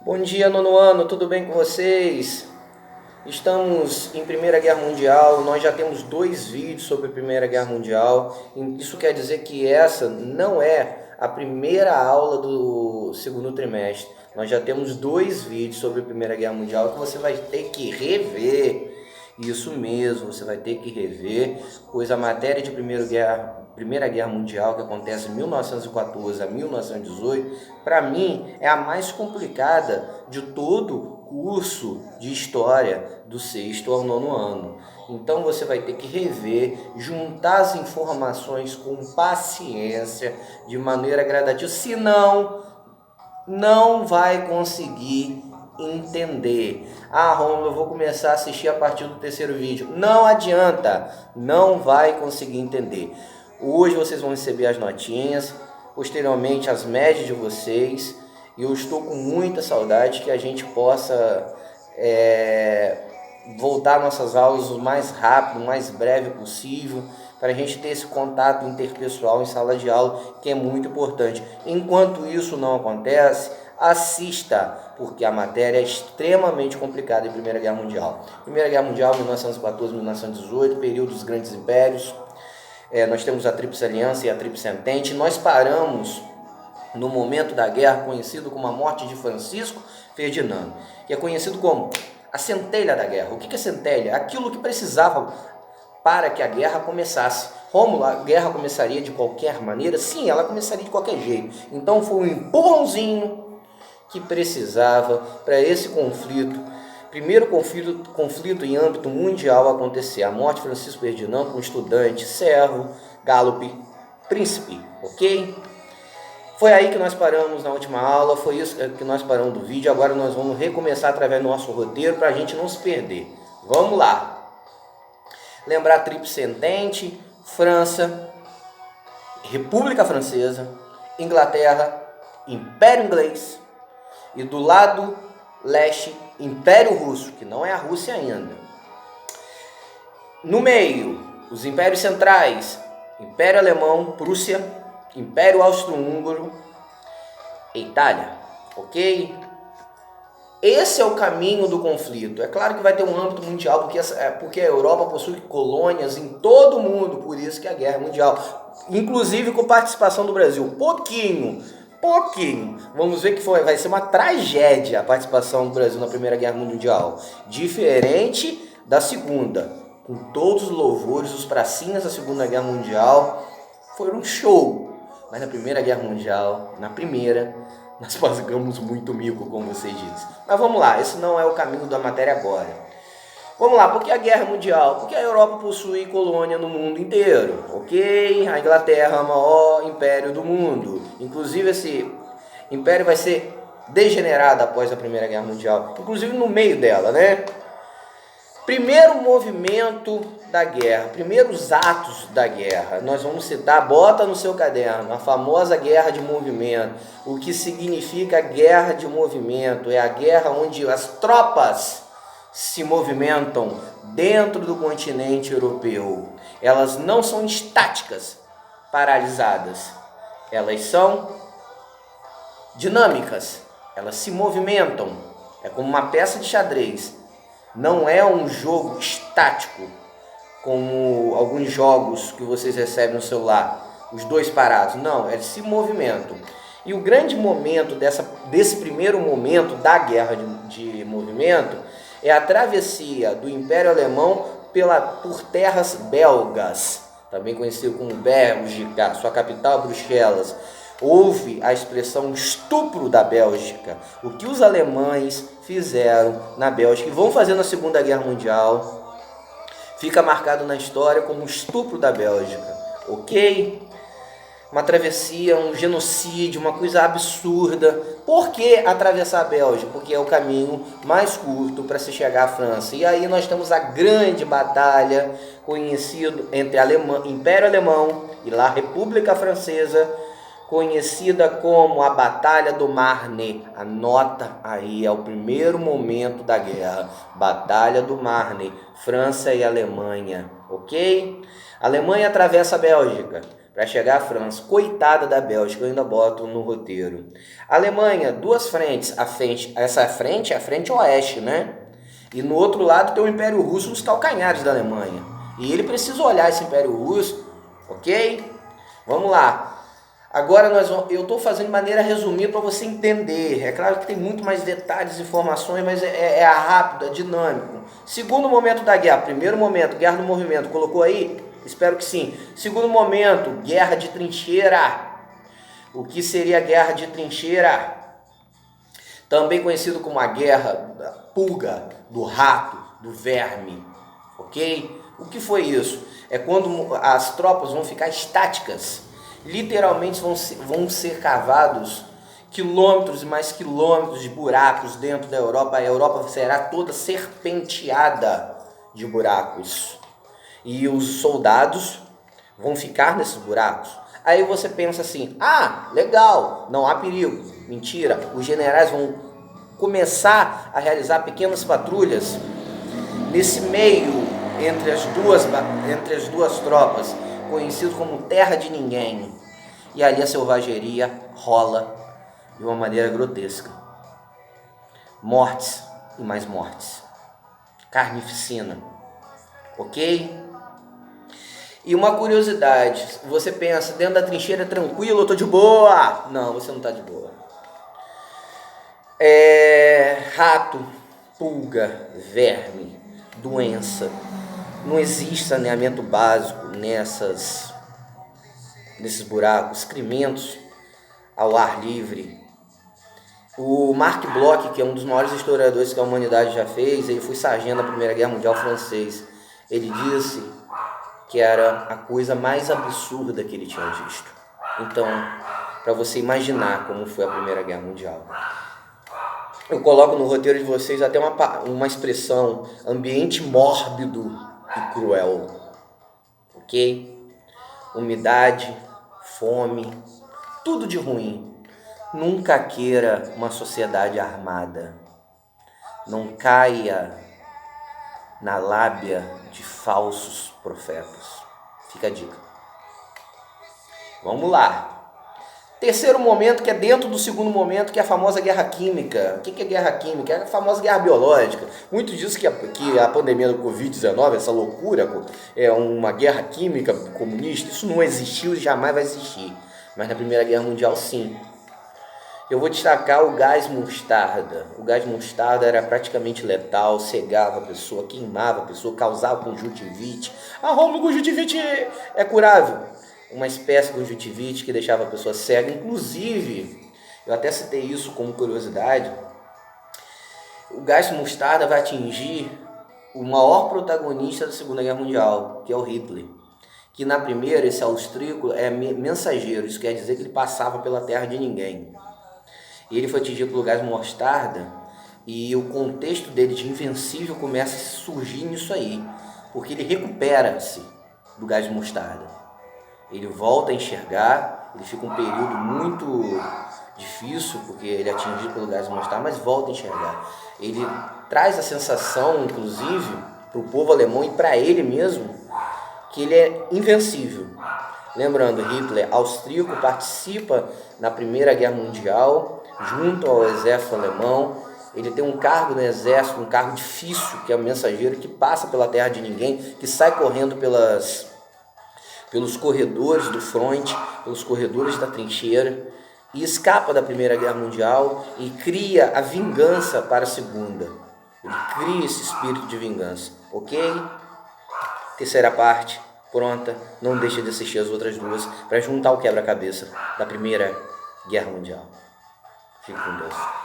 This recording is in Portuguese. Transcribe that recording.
Bom dia, nono ano, tudo bem com vocês? Estamos em Primeira Guerra Mundial, nós já temos 2 vídeos sobre a Primeira Guerra Mundial. Isso quer dizer que essa não é a primeira aula do segundo trimestre. Nós já temos 2 vídeos sobre a Primeira Guerra Mundial que você vai ter que rever. Isso mesmo, você vai ter que rever, pois a matéria de Primeira Guerra Mundial, que acontece de 1914 a 1918, para mim é a mais complicada de todo o curso de História do sexto ao nono ano. Então você vai ter que rever, juntar as informações com paciência, de maneira gradativa, senão não vai conseguir entender. Romulo, eu vou começar a assistir a partir do terceiro vídeo. Não adianta, não vai conseguir entender. Hoje vocês vão receber as notinhas, posteriormente as médias de vocês, e eu estou com muita saudade que a gente possa voltar nossas aulas o mais rápido, o mais breve possível, para a gente ter esse contato interpessoal em sala de aula, que é muito importante. Enquanto isso não acontece, assista, porque a matéria é extremamente complicada em Primeira Guerra Mundial. Primeira Guerra Mundial, 1914-1918, período dos grandes impérios. Nós temos a Tríplice Aliança e a Tríplice Entente. Nós paramos no momento da guerra conhecido como a morte de Francisco Ferdinando, que é conhecido como a centelha da guerra. O que é centelha? Aquilo que precisava para que a guerra começasse. Rômulo, a guerra começaria de qualquer maneira? Sim, ela começaria de qualquer jeito. Então foi um empurrãozinho que precisava para esse conflito, primeiro conflito em âmbito mundial acontecer. A morte de Francisco Ferdinando, um estudante, servo, Gallup, príncipe, ok? Foi aí que nós paramos na última aula, foi isso que nós paramos do vídeo. Agora nós vamos recomeçar através do nosso roteiro para a gente não se perder. Vamos lá! Lembrar a Tríplice Entente, França, República Francesa, Inglaterra, Império Inglês e do lado leste, Império Russo, que não é a Rússia ainda. No meio, os impérios centrais, Império Alemão, Prússia, Império Austro-Húngaro e Itália, ok? Esse é o caminho do conflito. É claro que vai ter um âmbito mundial, porque a Europa possui colônias em todo o mundo, por isso que a guerra é mundial. Inclusive com participação do Brasil. Pouquinho. Vamos ver que vai ser uma tragédia a participação do Brasil na Primeira Guerra Mundial. Diferente da Segunda. Com todos os louvores, os pracinhas da Segunda Guerra Mundial foram um show. Mas na Primeira Guerra Mundial, nós pagamos muito mico, como você disse. Mas vamos lá, esse não é o caminho da matéria agora. Vamos lá, por que a guerra mundial? Porque a Europa possui colônia no mundo inteiro, ok? A Inglaterra é o maior império do mundo. Inclusive esse império vai ser degenerado após a Primeira Guerra Mundial. Inclusive no meio dela, né? Primeiro movimento da guerra, primeiros atos da guerra, nós vamos citar, bota no seu caderno, a famosa guerra de movimento. O que significa guerra de movimento? É a guerra onde as tropas se movimentam dentro do continente europeu. Elas não são estáticas, paralisadas, elas são dinâmicas, elas se movimentam, é como uma peça de xadrez. Não é um jogo estático, como alguns jogos que vocês recebem no celular, os dois parados. Não, eles se movimentam. E o grande momento desse primeiro momento da guerra de movimento é a travessia do Império Alemão por terras belgas, também conhecido como Bélgica, sua capital Bruxelas. Houve a expressão estupro da Bélgica, o que os alemães fizeram na Bélgica e vão fazer na Segunda Guerra Mundial, fica marcado na história como o estupro da Bélgica, ok? Uma travessia, um genocídio, uma coisa absurda. Por que atravessar a Bélgica? Porque é o caminho mais curto para se chegar à França. E aí nós temos a grande batalha conhecida entre Império Alemão e lá República Francesa, conhecida como a Batalha do Marne. Anota aí, é o primeiro momento da guerra. Batalha do Marne, França e Alemanha, ok? A Alemanha atravessa a Bélgica. para chegar à França. Coitada da Bélgica, eu ainda boto no roteiro. Alemanha, duas frentes. Essa frente é a frente oeste, né? E no outro lado tem o Império Russo nos calcanhares da Alemanha. E ele precisa olhar esse Império Russo, ok? Vamos lá. Agora eu estou fazendo de maneira resumida para você entender. É claro que tem muito mais detalhes, informações, mas é rápido, é dinâmico. Segundo momento da guerra. Primeiro momento, guerra do movimento. Colocou aí? Espero que sim. Segundo momento, guerra de trincheira. O que seria a guerra de trincheira? Também conhecido como a guerra da pulga, do rato, do verme. Ok? O que foi isso? É quando as tropas vão ficar estáticas. Literalmente vão ser cavados quilômetros e mais quilômetros de buracos dentro da Europa. A Europa será toda serpenteada de buracos. E os soldados vão ficar nesses buracos. Aí você pensa assim, ah, legal, não há perigo. Mentira, os generais vão começar a realizar pequenas patrulhas nesse meio entre as duas tropas, conhecido como terra de ninguém. E ali a selvageria rola de uma maneira grotesca. Mortes e mais mortes. Carnificina. Ok? E uma curiosidade, você pensa, dentro da trincheira tranquilo, eu tô de boa. Não, você não tá de boa. Rato, pulga, verme, doença. Não existe saneamento básico nesses buracos, excrementos ao ar livre. O Marc Bloch, que é um dos maiores historiadores que a humanidade já fez, ele foi sargento da Primeira Guerra Mundial francês. Ele disse que era a coisa mais absurda que ele tinha visto. Então, para você imaginar como foi a Primeira Guerra Mundial. Eu coloco no roteiro de vocês até uma expressão, ambiente mórbido e cruel. Ok? Umidade, fome, tudo de ruim. Nunca queira uma sociedade armada. Não caia na lábia de falsos profetas. Fica a dica. Vamos lá. Terceiro momento, que é dentro do segundo momento, que é a famosa guerra química. O que é guerra química? É a famosa guerra biológica. Muitos dizem que a pandemia do Covid-19, essa loucura, é uma guerra química comunista. Isso não existiu e jamais vai existir. Mas na Primeira Guerra Mundial, sim. Eu vou destacar o gás mostarda. O gás mostarda era praticamente letal, cegava a pessoa, queimava a pessoa, causava conjuntivite. Ah, Romulo, conjuntivite é curável. Uma espécie de conjuntivite que deixava a pessoa cega. Inclusive, eu até citei isso como curiosidade, o gás mostarda vai atingir o maior protagonista da Segunda Guerra Mundial, que é o Hitler. Que na primeira, esse austríaco é mensageiro, isso quer dizer que ele passava pela terra de ninguém. E ele foi atingido pelo gás mostarda e o contexto dele de invencível começa a surgir nisso aí, porque ele recupera-se do gás mostarda. Ele volta a enxergar, ele fica um período muito difícil, porque ele é atingido pelo gás mostarda, mas volta a enxergar. Ele traz a sensação, inclusive, para o povo alemão e para ele mesmo, que ele é invencível. Lembrando, Hitler, austríaco, participa na Primeira Guerra Mundial, junto ao exército alemão. Ele tem um cargo no exército, um cargo difícil, que é o mensageiro, que passa pela terra de ninguém, que sai correndo pelos corredores do fronte, pelos corredores da trincheira, e escapa da Primeira Guerra Mundial e cria a vingança para a Segunda. Ele cria esse espírito de vingança, ok? Terceira parte, pronta. Não deixe de assistir as outras duas para juntar o quebra-cabeça da Primeira Guerra Mundial. Fique com Deus.